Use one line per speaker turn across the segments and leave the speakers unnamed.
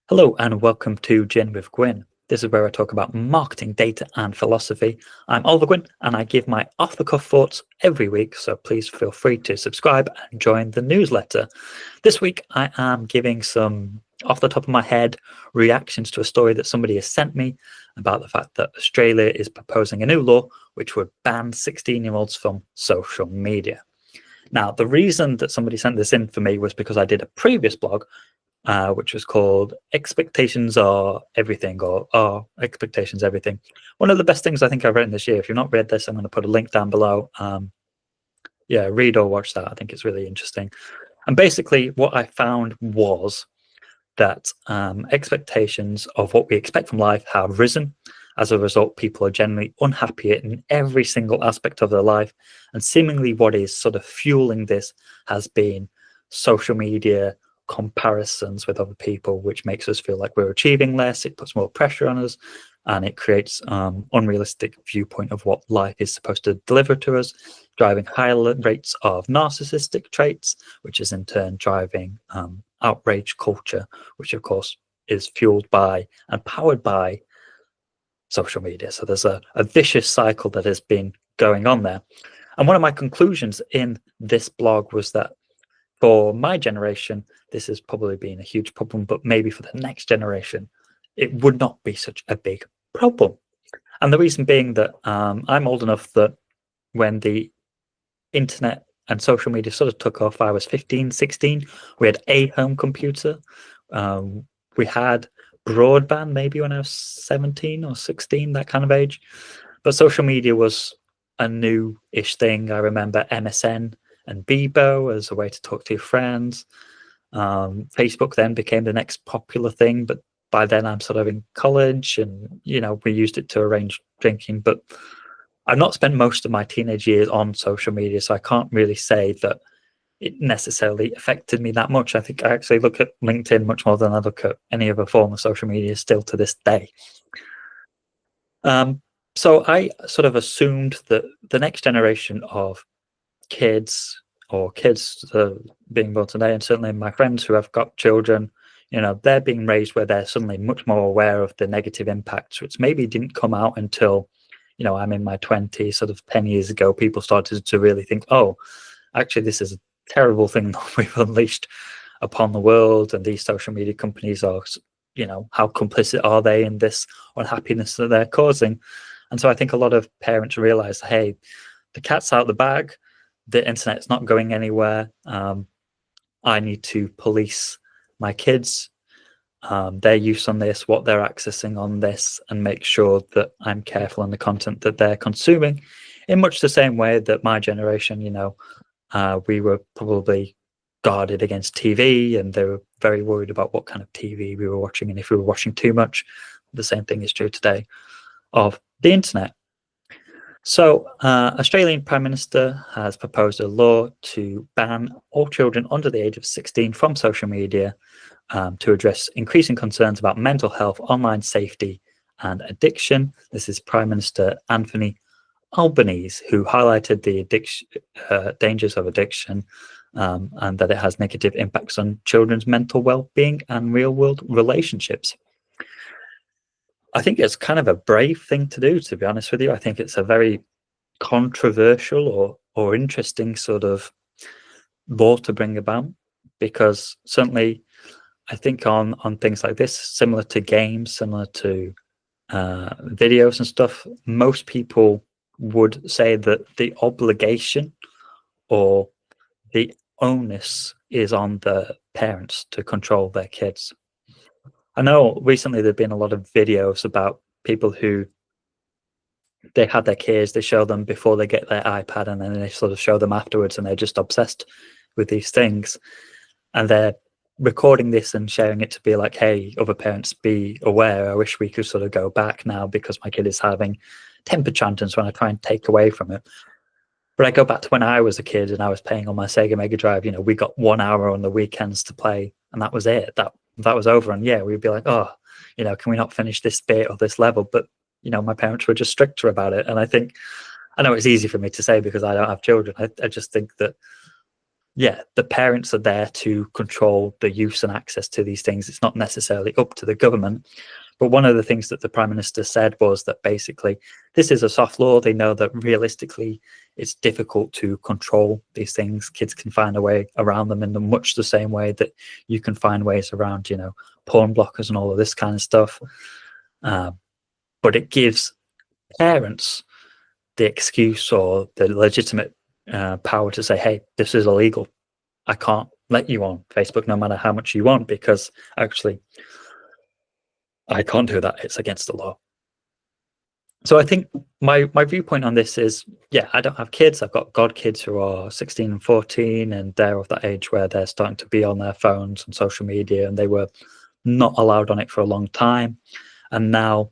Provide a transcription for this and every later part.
Hello and welcome to Gin with Gwyn. This is where I talk about marketing, data and philosophy. I'm Oliver Gwyn and I give my off-the-cuff thoughts every week, so please feel free to subscribe and join the newsletter. This week I am giving some off the top of my head reactions to a story that somebody has sent me about the fact that Australia is proposing a new law which would ban 16-year-olds from social media. Now, the reason that somebody sent this in for me was because I did a previous blog which was called Expectations Are Everything, or Are Expectations Everything? One of the best things I think I've written this year. If you've not read this, I'm going to put a link down below. Yeah, read or watch that. I think it's really interesting. And basically what I found was that expectations of what we expect from life have risen. As a result, people are generally unhappy in every single aspect of their life. And seemingly what is sort of fueling this has been social media, comparisons with other people, which makes us feel like we're achieving less. It puts more pressure on us, and it creates unrealistic viewpoint of what life is supposed to deliver to us, driving higher rates of narcissistic traits, which is in turn driving outrage culture, which of course is fueled by and powered by social media. So there's a vicious cycle that has been going on there. And one of my conclusions in this blog was that for my generation, this has probably been a huge problem, but maybe for the next generation, it would not be such a big problem. And the reason being that I'm old enough that when the internet and social media sort of took off, I was 15, 16. We had a home computer. We had broadband maybe when I was 17 or 16, that kind of age. But social media was a new-ish thing. I remember MSN and Bebo as a way to talk to your friends. Facebook then became the next popular thing, but by then I'm sort of in college, and we used it to arrange drinking. But I've not spent most of my teenage years on social media, so I can't really say that it necessarily affected me that much. I think I actually look at LinkedIn much more than I look at any other form of social media still to this day. So I sort of assumed that the next generation of kids being born today, and certainly my friends who have got children, they're being raised where they're suddenly much more aware of the negative impacts, which maybe didn't come out until I'm in my 20s. Sort of 10 years ago, people started to really think, oh, actually this is a terrible thing that we've unleashed upon the world, and these social media companies are, how complicit are they in this unhappiness that they're causing? And so I think a lot of parents realize, hey, the cat's out of the bag, the internet's not going anywhere. I need to police my kids, their use on this, what they're accessing on this, and make sure that I'm careful on the content that they're consuming, in much the same way that my generation, we were probably guarded against TV, and they were very worried about what kind of TV we were watching, and if we were watching too much. The same thing is true today of the internet. So Australian Prime Minister has proposed a law to ban all children under the age of 16 from social media to address increasing concerns about mental health, online safety and addiction. This is Prime Minister Anthony Albanese, who highlighted the dangers of addiction and that it has negative impacts on children's mental well-being and real-world relationships. I think it's kind of a brave thing to do, to be honest with you. I think it's a very controversial or interesting sort of law to bring about, because certainly I think on things like this, similar to games, similar to videos and stuff, most people would say that the obligation or the onus is on the parents to control their kids. I know recently there've been a lot of videos about people who they had their kids, they show them before they get their iPad, and then they sort of show them afterwards, and they're just obsessed with these things. And they're recording this and sharing it to be like, hey, other parents, be aware. I wish we could sort of go back now because my kid is having temper tantrums when I try and take away from it. But I go back to when I was a kid and I was playing on my Sega Mega Drive. We got 1 hour on the weekends to play, and that was it. That was over. And yeah, we'd be like, oh, can we not finish this bit or this level? But my parents were just stricter about it. And I know it's easy for me to say because I don't have children. I just think that yeah, the parents are there to control the use and access to these things. It's not necessarily up to the government. But one of the things that the Prime Minister said was that basically this is a soft law. They know that realistically it's difficult to control these things. Kids can find a way around them in much the same way that you can find ways around, porn blockers and all of this kind of stuff. But it gives parents the excuse or the legitimate power to say, hey, this is illegal. I can't let you on Facebook no matter how much you want, because actually I can't do that. It's against the law. So I think my viewpoint on this is, yeah, I don't have kids. I've got godkids who are 16 and 14, and they're of that age where they're starting to be on their phones and social media, and they were not allowed on it for a long time. And now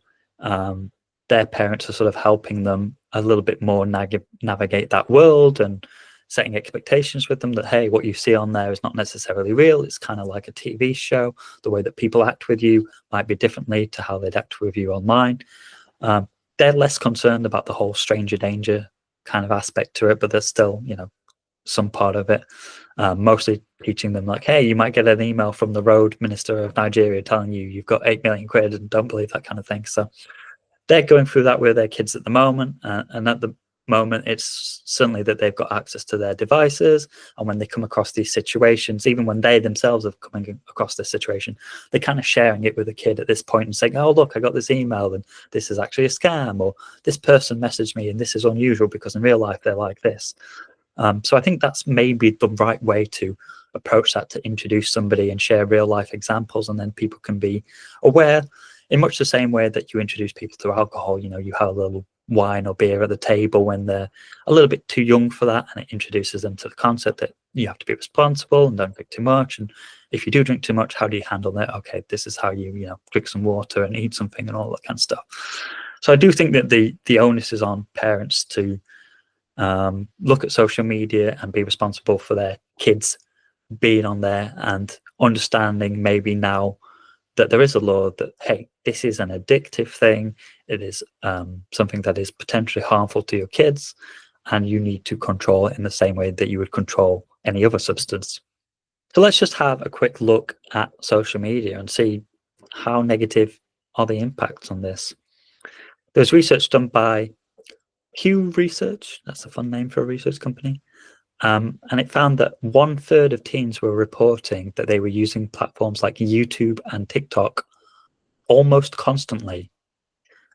their parents are sort of helping them a little bit more navigate that world and setting expectations with them that, hey, what you see on there is not necessarily real. It's kind of like a TV show. The way that people act with you might be differently to how they'd act with you online. They're less concerned about the whole stranger danger kind of aspect to it, but there's still, some part of it. Mostly teaching them like, hey, you might get an email from the road minister of Nigeria telling you you've got 8 million quid and don't believe that kind of thing. So they're going through that with their kids at the moment. And at the moment, it's certainly that they've got access to their devices. And when they come across these situations, even when they themselves are coming across this situation, they're kind of sharing it with the kid at this point and saying, oh, look, I got this email and this is actually a scam, or this person messaged me and this is unusual because in real life they're like this. So I think that's maybe the right way to approach that, to introduce somebody and share real life examples, and then people can be aware in much the same way that you introduce people to alcohol. You have a little wine or beer at the table when they're a little bit too young for that, and it introduces them to the concept that you have to be responsible and don't drink too much. And if you do drink too much, how do you handle it? Okay, this is how you drink some water and eat something and all that kind of stuff. So I do think that the onus is on parents to look at social media and be responsible for their kids being on there, and understanding maybe now that there is a law that, hey, this is an addictive thing. It is something that is potentially harmful to your kids, and you need to control it in the same way that you would control any other substance. So let's just have a quick look at social media and see how negative are the impacts on this. There's research done by Pew Research. That's a fun name for a research company. And it found that 1/3 of teens were reporting that they were using platforms like YouTube and TikTok almost constantly.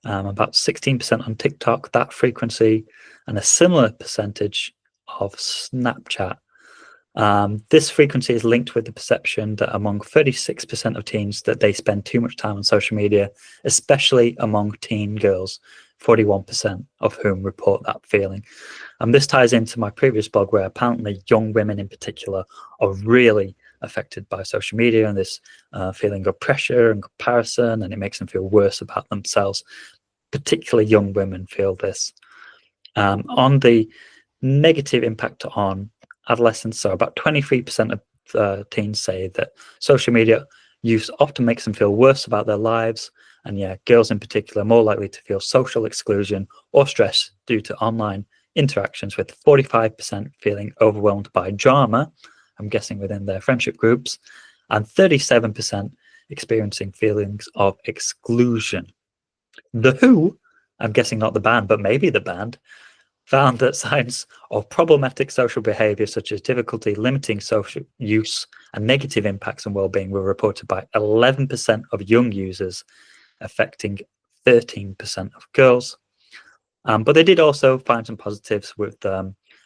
About 16% on TikTok, that frequency, and a similar percentage of Snapchat. This frequency is linked with the perception that among 36% of teens that they spend too much time on social media, especially among teen girls, 41% of whom report that feeling. And this ties into my previous blog, where apparently young women in particular are really affected by social media and this feeling of pressure and comparison, and it makes them feel worse about themselves. Particularly young women feel this. On the negative impact on adolescents, so about 23% of teens say that social media use often makes them feel worse about their lives. And yeah, girls in particular are more likely to feel social exclusion or stress due to online interactions, with 45% feeling overwhelmed by drama, I'm guessing within their friendship groups, and 37% experiencing feelings of exclusion. The Who, I'm guessing not the band, but maybe the band, found that signs of problematic social behavior, such as difficulty limiting social use and negative impacts on well-being, were reported by 11% of young users, affecting 13% of girls. But they did also find some positives, with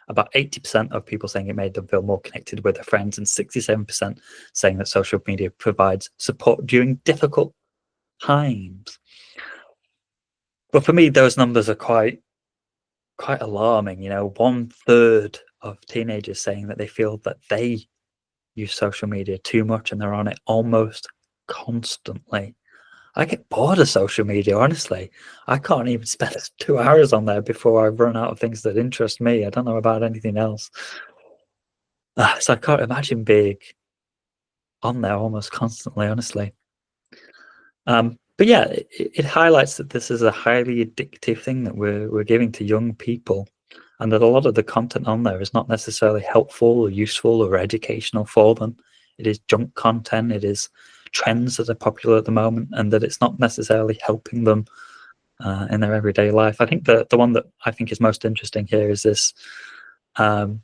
about 80% of people saying it made them feel more connected with their friends, and 67% saying that social media provides support during difficult times. But for me, those numbers are quite alarming. 1/3 of teenagers saying that they feel that they use social media too much and they're on it almost constantly. I get bored of social media, honestly. I can't even spend 2 hours on there before I run out of things that interest me. I don't know about anything else. So I can't imagine being on there almost constantly, honestly. But yeah, it highlights that this is a highly addictive thing that we're giving to young people. and that a lot of the content on there is not necessarily helpful or useful or educational for them. It is junk content. It is trends that are popular at the moment, and that it's not necessarily helping them in their everyday life. I think the one that I think is most interesting here is this: 80%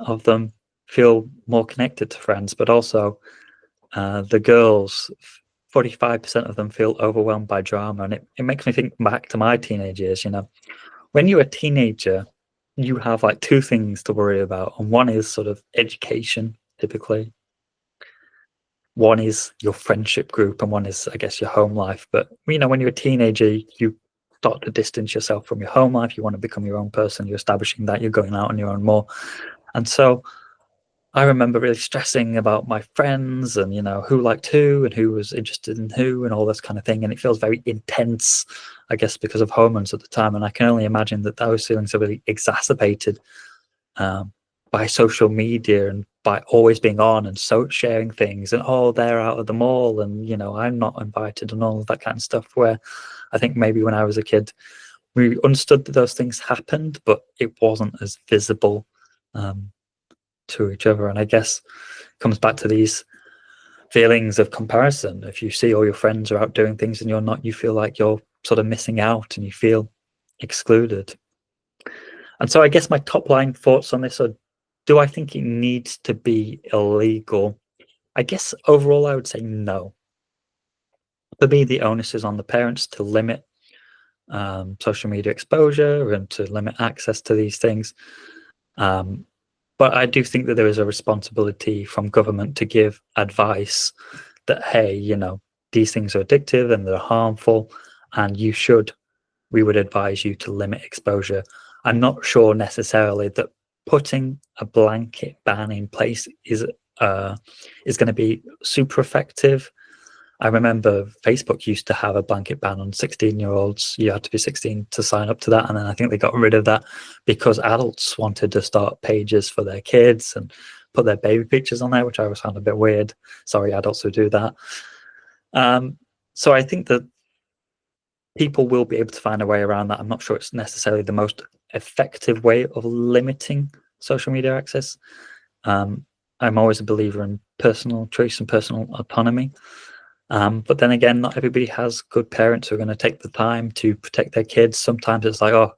of them feel more connected to friends, but also the girls, 45% of them feel overwhelmed by drama. And it makes me think back to my teenage years. When you're a teenager, you have like two things to worry about, and one is sort of education, typically. One is your friendship group, and one is, I guess, your home life. But when you're a teenager, you start to distance yourself from your home life. You want to become your own person. You're establishing that. You're going out on your own more. And so I remember really stressing about my friends and, who liked who and who was interested in who and all this kind of thing. And it feels very intense, I guess, because of hormones at the time. And I can only imagine that those feelings are really exacerbated by social media and by always being on and sharing things and, oh, they're out at the mall and, I'm not invited and all of that kind of stuff, where I think maybe when I was a kid, we understood that those things happened, but it wasn't as visible to each other. And I guess it comes back to these feelings of comparison. If you see all your friends are out doing things and you're not, you feel like you're sort of missing out and you feel excluded. And so I guess my top line thoughts on this are, do I think it needs to be illegal? I guess overall I would say no. For me, the onus is on the parents to limit social media exposure and to limit access to these things. But I do think that there is a responsibility from government to give advice that, hey, these things are addictive and they're harmful, and we would advise you to limit exposure. I'm not sure necessarily that putting a blanket ban in place is going to be super effective. I remember Facebook used to have a blanket ban on 16-year-olds. You had to be 16 to sign up to that. And then I think they got rid of that because adults wanted to start pages for their kids and put their baby pictures on there, which I always found a bit weird. Sorry, adults who do that. So I think that people will be able to find a way around that. I'm not sure it's necessarily the most effective way of limiting social media access. I'm always a believer in personal choice and personal autonomy. But then again, not everybody has good parents who are going to take the time to protect their kids. Sometimes it's like, oh,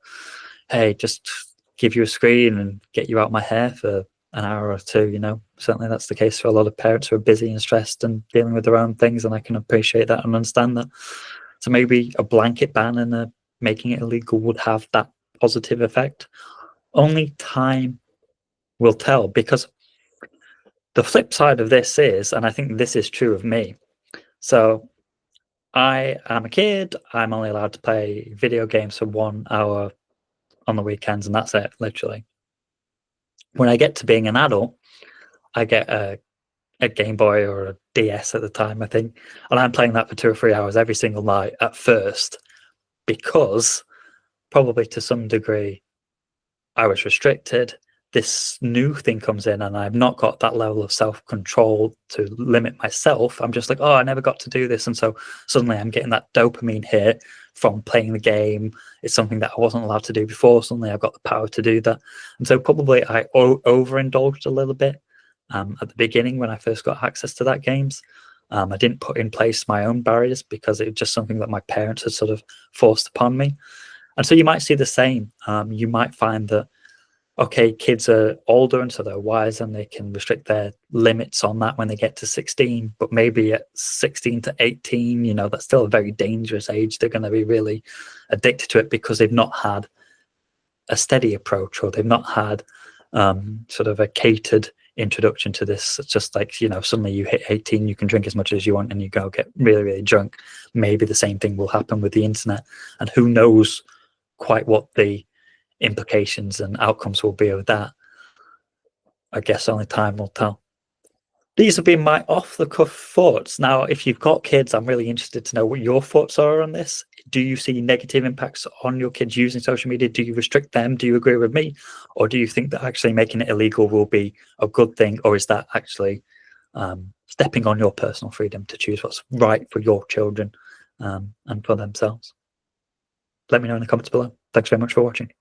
hey, just give you a screen and get you out my hair for an hour or two. Certainly that's the case for a lot of parents who are busy and stressed and dealing with their own things, and I can appreciate that and understand that. So maybe a blanket ban and making it illegal would have that positive effect. Only time will tell, because the flip side of this is, and I think this is true of me, so I am a kid. I'm only allowed to play video games for 1 hour on the weekends, and that's it, literally. When I get to being an adult, I get a Game Boy or a DS at the time, I think, and I'm playing that for 2 or 3 hours every single night at first, because probably to some degree I was restricted. This new thing comes in and I've not got that level of self-control to limit myself. I'm just like, oh, I never got to do this. And so suddenly I'm getting that dopamine hit from playing the game. It's something that I wasn't allowed to do before. Suddenly I've got the power to do that. And so probably I overindulged a little bit at the beginning when I first got access to that games. I didn't put in place my own barriers because it was just something that my parents had sort of forced upon me. And so you might see the same. You might find that, okay, kids are older and so they're wise and they can restrict their limits on that when they get to 16, but maybe at 16 to 18, that's still a very dangerous age. They're going to be really addicted to it because they've not had a steady approach, or they've not had sort of a catered introduction to this. It's just like, suddenly you hit 18, you can drink as much as you want and you go get really, really drunk. Maybe the same thing will happen with the internet, and who knows quite what the implications and outcomes will be of that. I guess only time will tell. These have been my off-the-cuff thoughts. Now, if you've got kids, I'm really interested to know what your thoughts are on this. Do you see negative impacts on your kids using social media? Do you restrict them? Do you agree with me? Or do you think that actually making it illegal will be a good thing? Or is that actually stepping on your personal freedom to choose what's right for your children and for themselves? Let me know in the comments below. Thanks very much for watching.